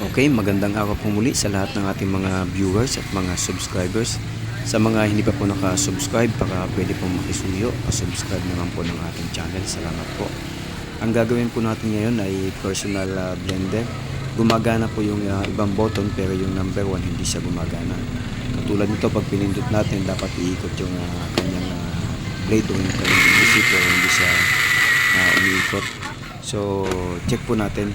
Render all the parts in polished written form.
Okay, magandang araw po muli sa lahat ng ating mga viewers at mga subscribers. Sa mga hindi pa po nakasubscribe, baka pwede po makisuyo, pa-subscribe naman po ng ating channel. Salamat po. Ang gagawin po natin ngayon ay personal blender. Gumagana po yung ibang button pero yung number 1 hindi siya gumagana. Katulad nito, pag pinindot natin, dapat iikot yung kanyang blade o yung kanyang receiver, hindi siya umiikot. So, check po natin.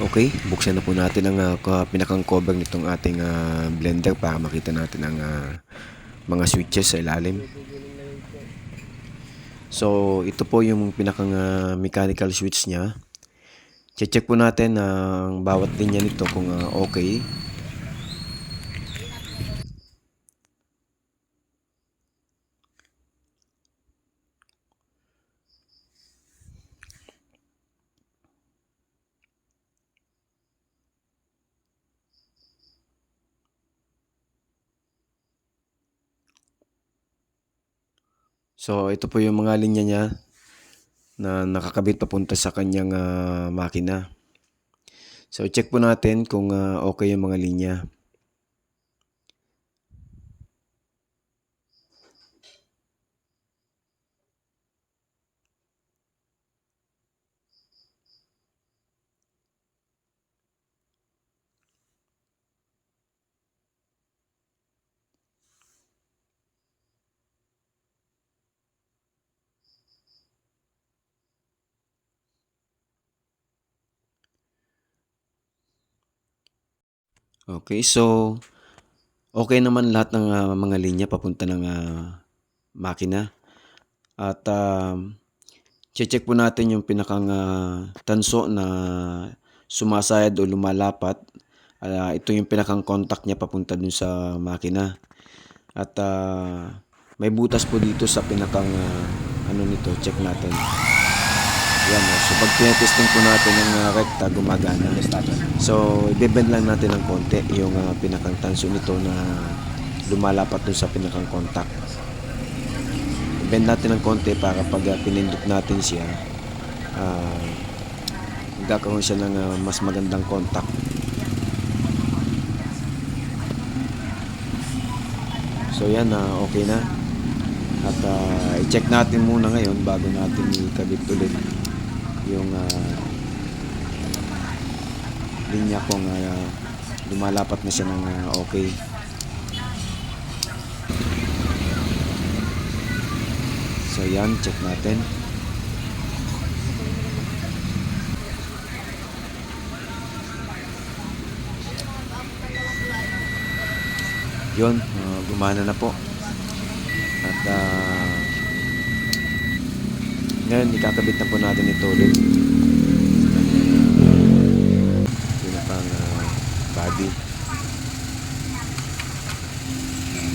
Okay, buksan na po natin ang pinakang cover nitong ating blender para makita natin ang mga switches sa ilalim. So, ito po yung pinakang mechanical switch niya. Check po natin ang bawat linya nito kung okay. So, ito po yung mga linya niya na nakakabit papunta sa kanyang makina. So, check po natin kung okay yung mga linya. Okay, so okay naman lahat ng mga linya papunta ng makina. At check po natin yung pinakang tanso na sumasayad o lumalapat. Ito yung pinakang contact niya papunta dun sa makina. At may butas po dito sa pinakang ano nito, check natin. Yan, so pag tinetesting po natin ng rekta, gumagana. So i-bend lang natin ng konti yung pinakang tanso nito na lumalapat dun sa pinakang contact. I-bend natin ng konti para pag pinindot natin siya, magkakaroon siya ng mas magandang contact. So yan, okay na. At i-check natin muna ngayon bago natin ikabit ulit yung linya kung lumalapat na siya ng okay. So yan, check natin. Yun, gumana na po. At ngayon, ikakabit na po natin ito ulit. Pinakang body.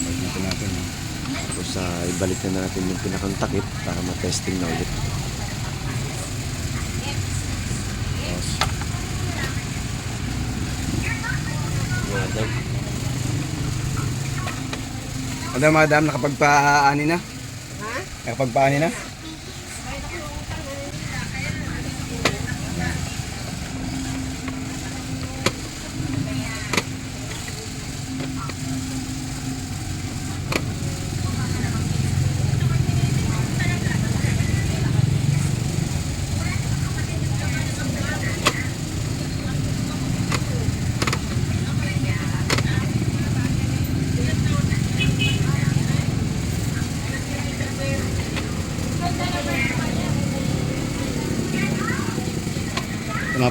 Dito natin. Tapos ibalik na natin yung pinakang takip para ma-testing na ulit. Madam, nakapagpaani na? Ha? Nakapagpaani na?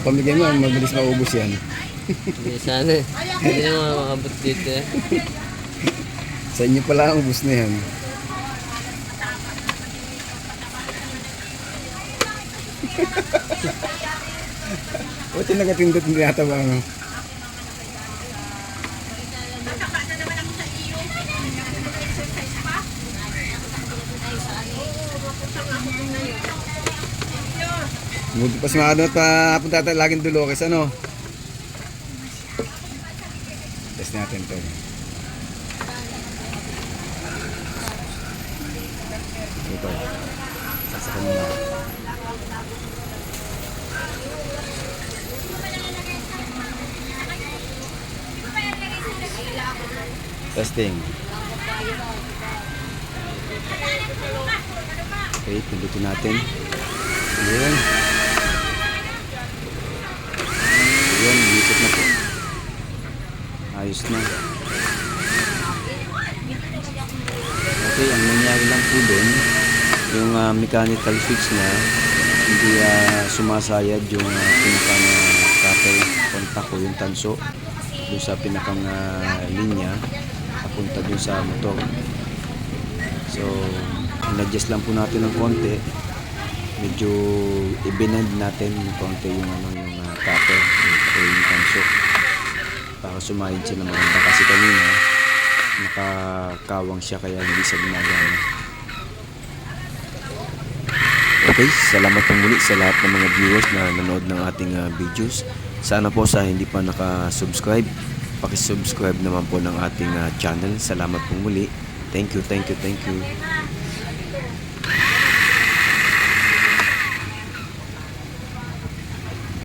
Pamigay mo, mabilis maubos yan. Hindi sana eh. Hindi na makakabot dito eh. Sa inyo pala ang ubos na yan. Buti nagatindot hindi nata ba ano? Buti pa si Mado at papunta tayo laging Dolores, ano? Test natin ito. Ito. Sasakyan mo na. Testing. Okay, pindutin natin. Ayan. Ayan, ikot na po. Ayos na. Okay, ang nangyari lang po doon, yung mechanical switch na hindi sumasayad yung pinakang copper contact o yung tanso doon sa pinakang linya papunta doon sa motor. So, in-adjust lang po natin ng konti. Medyo i-bend natin ng konti yung copper o yung tanso para sumayad siya ng maganda kasi kanina nakakawang siya kaya hindi siya gumagana. Okay, salamat po muli sa lahat ng mga viewers na nanood ng ating videos. Sana po sa hindi pa naka-subscribe, paki-subscribe naman po ng ating channel. Salamat po muli. Thank you, thank you, thank you.